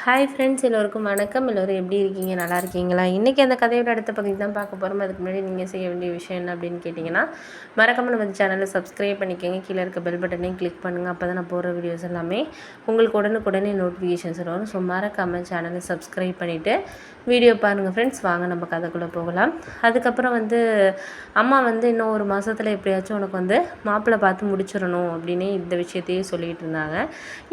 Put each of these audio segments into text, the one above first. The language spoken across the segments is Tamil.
ஹாய் ஃப்ரெண்ட்ஸ், எல்லோருக்கும் வணக்கம். எல்லோரும் எப்படி இருக்கீங்க? நல்லா இருக்கீங்களா? இன்றைக்கி அந்த கதையோட அடுத்த பகுதி தான் பார்க்க போகிறோம். அதுக்கு முன்னாடி நீங்கள் செய்ய வேண்டிய விஷயம் என்ன அப்படின்னு கேட்டிங்கன்னா, மறக்காமல் நம்ம சேனலை சப்ஸ்கிரைப் பண்ணிக்கோங்க. கீழே இருக்க பெல் பட்டனையும் கிளிக் பண்ணுங்கள். அப்போ தான் நான் போடுற வீடியோஸ் எல்லாமே உங்களுக்கு உடனுக்குடனே நோட்டிஃபிகேஷன்ஸ் வரும். ஸோ மறக்காமல் சேனலை சப்ஸ்கிரைப் பண்ணிவிட்டு வீடியோ பாருங்கள் ஃப்ரெண்ட்ஸ். வாங்க நம்ம கதைக்குள்ளே போகலாம். அதுக்கப்புறம் அம்மா இன்னும் ஒரு மாதத்தில் எப்படியாச்சும் உனக்கு மாப்பிள்ளை பார்த்து முடிச்சிடணும் அப்படின்னு இந்த விஷயத்தையே சொல்லிகிட்டு இருந்தாங்க.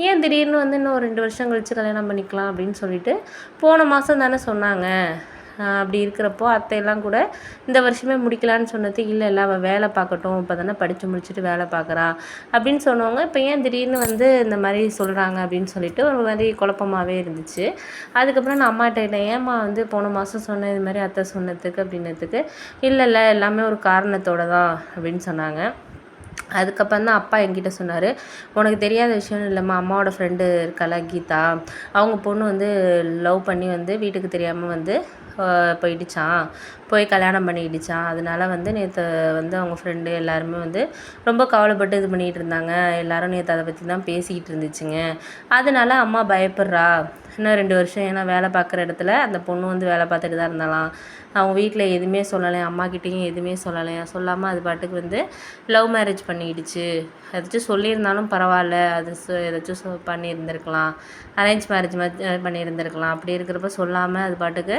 ஏன் திடீர்னு இன்னும் ஒரு 2 வருஷம் கழித்து கல்யாணம் பண்ணிக்கலாம் அப்படின்னு சொல்லிட்டு போன மாதம் தானே சொன்னாங்க. அப்படி இருக்கிறப்போ அத்தையெல்லாம் கூட இந்த வருஷமே முடிக்கலான்னு சொன்னது இல்லை அவள் வேலை பார்க்கட்டும், இப்போ தானே படித்து முடிச்சுட்டு வேலை பார்க்குறா அப்படின்னு சொன்னவங்க இப்போ ஏன் திடீர்னு இந்த மாதிரி சொல்கிறாங்க அப்படின்னு சொல்லிட்டு ஒரு மாதிரி குழப்பமாகவே இருந்துச்சு. அதுக்கப்புறம் நான் அம்மாட்ட கேட்டேன், ஏம்மா போன மாதம் சொன்னேன் இது மாதிரி அத்தை சொன்னதுக்கு அப்படின்னதுக்கு இல்லை எல்லாமே ஒரு காரணத்தோடு தான் அப்படின்னு சொன்னாங்க. அதுக்கப்புறம் தான் அப்பா என்கிட்ட சொன்னார், உனக்கு தெரியாத விஷயம் இல்லைம்மா, அம்மாவோட ஃப்ரெண்டு இருக்கால கீதா, அவங்க பொண்ணு லவ் பண்ணி வீட்டுக்கு தெரியாமல் போயிடுச்சான், போய் கல்யாணம் பண்ணிக்கிடுச்சான். அதனால் நேற்று அவங்க ஃப்ரெண்டு எல்லாருமே ரொம்ப கவலைப்பட்டு இது பண்ணிகிட்டு இருந்தாங்க. எல்லோரும் நேற்று அதை பற்றி தான் பேசிக்கிட்டு இருந்துச்சுங்க. அதனால அம்மா பயப்படுறா. இன்னும் 2 வருஷம், ஏன்னா வேலை பார்க்குற இடத்துல அந்த பொண்ணு வேலை பார்த்துட்டு தான் இருந்தாலாம். அவங்க வீட்டில் எதுவுமே சொல்லலை, அம்மாக்கிட்டேயும் எதுவுமே சொல்லலையா, சொல்லாமல் அது பாட்டுக்கு லவ் மேரேஜ் பண்ணிக்கிடுச்சு. ஏதாச்சும் சொல்லியிருந்தாலும் பரவாயில்ல, அது ஏதாச்சும் பண்ணியிருந்திருக்கலாம், அரேஞ்ச் மேரேஜ் மாதிரி பண்ணியிருந்திருக்கலாம். அப்படி இருக்கிறப்ப சொல்லாமல் அது பாட்டுக்கு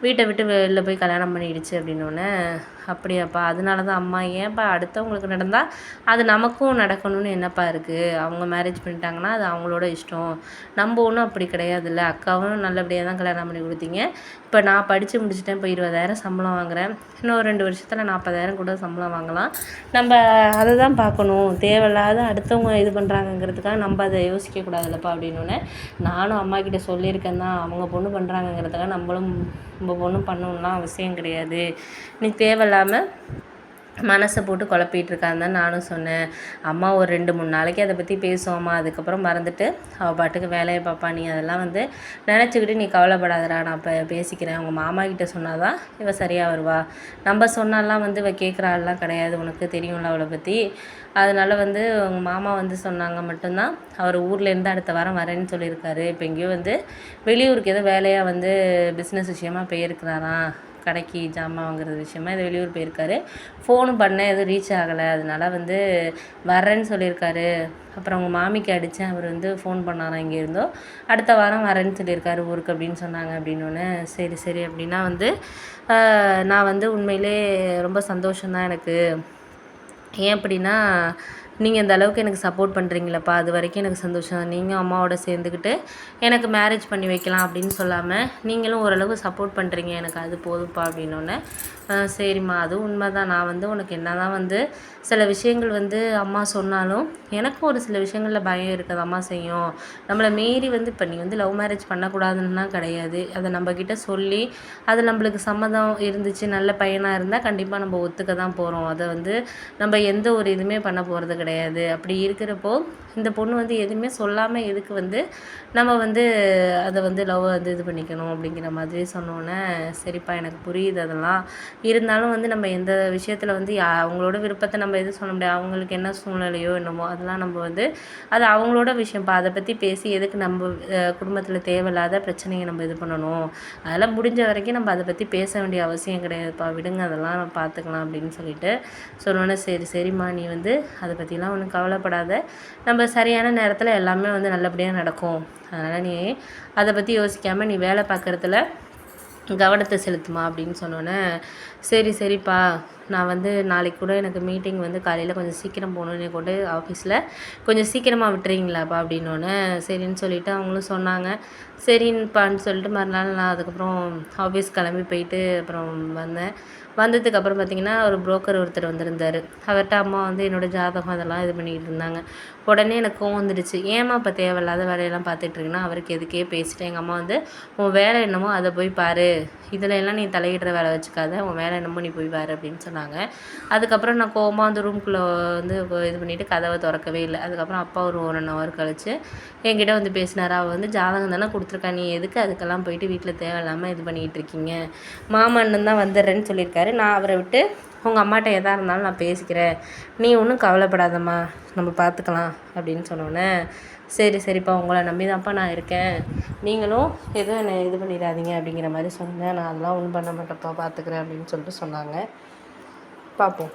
வீட்டை விட்டு வெளில போய் கல்யாணம் பண்ணிடுச்சு அப்படின்னோடனே, அப்படியாப்பா, அதனால தான் அம்மா, ஏன்ப்பா அடுத்தவங்களுக்கு நடந்தால் அது நமக்கும் நடக்கணும்னு என்னப்பா இருக்குது, அவங்க மேரேஜ் பண்ணிட்டாங்கன்னா அது அவங்களோட இஷ்டம், நம்ம ஒன்றும் அப்படி கிடையாதுல்ல, அக்காவும் நல்லபடியாக தான் கல்யாணம் பண்ணி கொடுத்தீங்க. இப்போ நான் படித்து முடிச்சுட்டேன், இப்போ 20,000 சம்பளம் வாங்குகிறேன், இன்னும் 2 வருஷத்தில் 40,000 கூட சம்பளம் வாங்கலாம். நம்ம அதை தான் பார்க்கணும், தேவையில்லாத அடுத்தவங்க இது பண்ணுறாங்கங்கிறதுக்காக நம்ம அதை யோசிக்கக்கூடாதுல்லப்பா அப்படின்னோடனே, நானும் அம்மாக்கிட்ட சொல்லியிருக்கேன் தான், அவங்க பொண்ணு பண்ணுறாங்கங்கிறதுக்காக நம்ம பொண்ணு பண்ணணும்லாம் அவசியம் கிடையாது, நீ தேவையில்லாமல் மனசை போட்டு குழப்பிகிட்ருக்கான்னு தான் நானும் சொன்னேன். அம்மா ஒரு 2-3 நாளைக்கு அதை பற்றி பேசுவோம்மா, அதுக்கப்புறம் மறந்துட்டு அவள் பாட்டுக்கு வேலையை பார்ப்பா, நீ அதெல்லாம் நினச்சிக்கிட்டு நீ கவலைப்படாதடா, நான் இப்போ பேசிக்கிறேன், உங்கள் மாமா கிட்டே சொன்னால் தான் இவள் சரியாக வருவா, நம்ம சொன்னாலாம் இவள் கேட்குற ஆள்லாம் கிடையாது, உனக்கு தெரியும்ல அவளை பற்றி. அதனால் உங்கள் மாமா சொன்னாங்க மட்டும்தான், அவர் ஊர்லேருந்து அடுத்த வாரம் வரேன்னு சொல்லியிருக்காரு. இப்போ எங்கேயோ வெளியூருக்கு ஏதோ வேலையாக பிஸ்னஸ் விஷயமாக போயிருக்கிறாராம், கடைக்கு ஜாமான் வாங்குறது விஷயமா இது வெளியூர் போயிருக்காரு. ஃபோனும் பண்ணேன், எதுவும் ரீச் ஆகலை, அதனால் வரேன்னு சொல்லியிருக்காரு. அப்புறம் அவங்க மாமிக்கு அடித்தேன், அவர் ஃபோன் பண்ணாராம், இங்கே இருந்தோ அடுத்த வாரம் வரேன்னு சொல்லியிருக்காரு ஊருக்கு அப்படின்னு சொன்னாங்க. அப்படின்னோடனே சரி அப்படின்னா நான் உண்மையிலே ரொம்ப சந்தோஷம்தான் எனக்கு. ஏன் அப்படின்னா, நீங்கள் இந்த அளவுக்கு எனக்கு சப்போர்ட் பண்ணுறீங்களப்பா, அது வரைக்கும் எனக்கு சந்தோஷம். நீங்கள் அம்மாவோட சேர்ந்துக்கிட்டு எனக்கு மேரேஜ் பண்ணி வைக்கலாம் அப்படின்னு சொல்லாமல் நீங்களும் ஓரளவு சப்போர்ட் பண்ணுறீங்க, எனக்கு அது போதும்ப்பா அப்படின்னோடனே, சரிம்மா அதுவும் உண்மை தான், நான் உனக்கு என்ன தான் சில விஷயங்கள் அம்மா சொன்னாலும் எனக்கும் ஒரு சில விஷயங்களில் பயம் இருக்குது, அம்மா செய்யும், நம்மளை மீறி இப்போ நீ லவ் மேரேஜ் பண்ணக்கூடாதுன்னா கிடையாது, அதை நம்மக்கிட்ட சொல்லி அது நம்மளுக்கு சம்மதம் இருந்துச்சு, நல்ல பையனாக இருந்தால் கண்டிப்பாக நம்ம ஒத்துக்க தான் போகிறோம், அதை நம்ம எந்த ஒரு இதுவுமே பண்ண போகிறது கிடையாது. அப்படி இருக்கிறப்போ இந்த பொண்ணு எதுவுமே சொல்லாமல் எதுக்கு நம்ம அதை லவ் இது பண்ணிக்கணும் அப்படிங்கிற மாதிரி சொன்னோன்னே, சரிப்பா எனக்கு புரியுது அதெல்லாம், இருந்தாலும் நம்ம எந்த விஷயத்தில் அவங்களோட விருப்பத்தை நம்ம எதுவும் சொல்ல முடியாது, அவங்களுக்கு என்ன சூழ்நிலையோ என்னமோ அதெல்லாம் நம்ம அது அவங்களோட விஷயம்ப்பா, அதை பற்றி பேசி எதுக்கு நம்ம குடும்பத்தில் தேவையில்லாத பிரச்சனையை நம்ம இது பண்ணணும், அதெல்லாம் முடிஞ்ச வரைக்கும் நம்ம அதை பற்றி பேச வேண்டிய அவசியம் கிடையாதுப்பா, விடுங்க அதெல்லாம் நம்ம பார்த்துக்கலாம் அப்படின்னு சொல்லிட்டு சொன்னோன்னே, சரிம்மா நீ அதை பற்றிலாம் ஒன்றும் கவலைப்படாத, நம்ம சரியான நேரத்தில் எல்லாமே நல்லபடியாக நடக்கும், அதனால் நீ அதை பற்றி யோசிக்காமல் நீ வேலை பார்க்குறதுல கவனத்தை செலுத்துமா அப்படின்னு சொன்னோன்னே, சரிப்பா, நான் நாளைக்கு கூட எனக்கு மீட்டிங் காலையில் கொஞ்சம் சீக்கிரம் போகணும், கொண்டு ஆஃபீஸில் கொஞ்சம் சீக்கிரமாக விட்டுறீங்களாப்பா அப்படின்னோடனே, சரின்னு சொல்லிவிட்டு அவங்களும் சொன்னாங்க. சரின்னுப்பான்னு சொல்லிட்டு மறுநாள் நான் அதுக்கப்புறம் ஆஃபீஸ் கிளம்பி போயிட்டு அப்புறம் வந்ததுக்கப்புறம் பார்த்திங்கன்னா ஒரு புரோக்கர் ஒருத்தர் வந்திருந்தார். அவர்கிட்ட அம்மா என்னோடய ஜாதகம் அதெல்லாம் இது பண்ணிக்கிட்டு இருந்தாங்க. உடனே எனக்கு கோவம் வந்துடுச்சு, ஏம்மா இப்போ தேவையில்லாத வேலையெல்லாம் பார்த்துட்ருக்குன்னா, அவருக்கு எதுக்கே பேசிட்டு எங்கள் அம்மா உன் வேலை என்னமோ அதை போய் பாரு, இதில் எல்லாம் நீ தலையிடுற வேலை வச்சுக்காத, உன் வேலை என்னமோ நீ போய் பாரு அப்படின்னு சொன்னாங்க. அதுக்கப்புறம் நான் கோவமாக ரூம்குள்ளே இது பண்ணிவிட்டு கதவை திறக்கவே இல்லை. அதுக்கப்புறம் அப்பா ஒரு 1 hour கழிச்சு என்கிட்ட பேசினார். அவள் ஜாதகம் தானே கொடுத்துருக்கா, நீ எதுக்கு அதுக்கெல்லாம் போயிட்டு வீட்டில் தேவையில்லாமல் இது பண்ணிகிட்டு இருக்கீங்க, மாமன்னன் தான் வந்துடுறேன்னு சொல்லியிருக்காரு, நான் அவரை விட்டு உங்கள் அம்மாட்ட எதாக இருந்தாலும் நான் பேசிக்கிறேன், நீ ஒன்றும் கவலைப்படாதம்மா, நம்ம பார்த்துக்கலாம் அப்படின்னு சொன்னோன்னே, சரி சரிப்பா, உங்களை நம்பி தான்ப்பா நான் இருக்கேன், நீங்களும் எதுவும் என்னை இது பண்ணிடாதீங்க அப்படிங்கிற மாதிரி சொன்னேன். நான் அதெல்லாம் ஒன்றும் பண்ண மாட்டேன்ப்பா, பார்த்துக்கிறேன் அப்படின்னு சொல்லிட்டு சொன்னாங்க. பார்ப்போம்.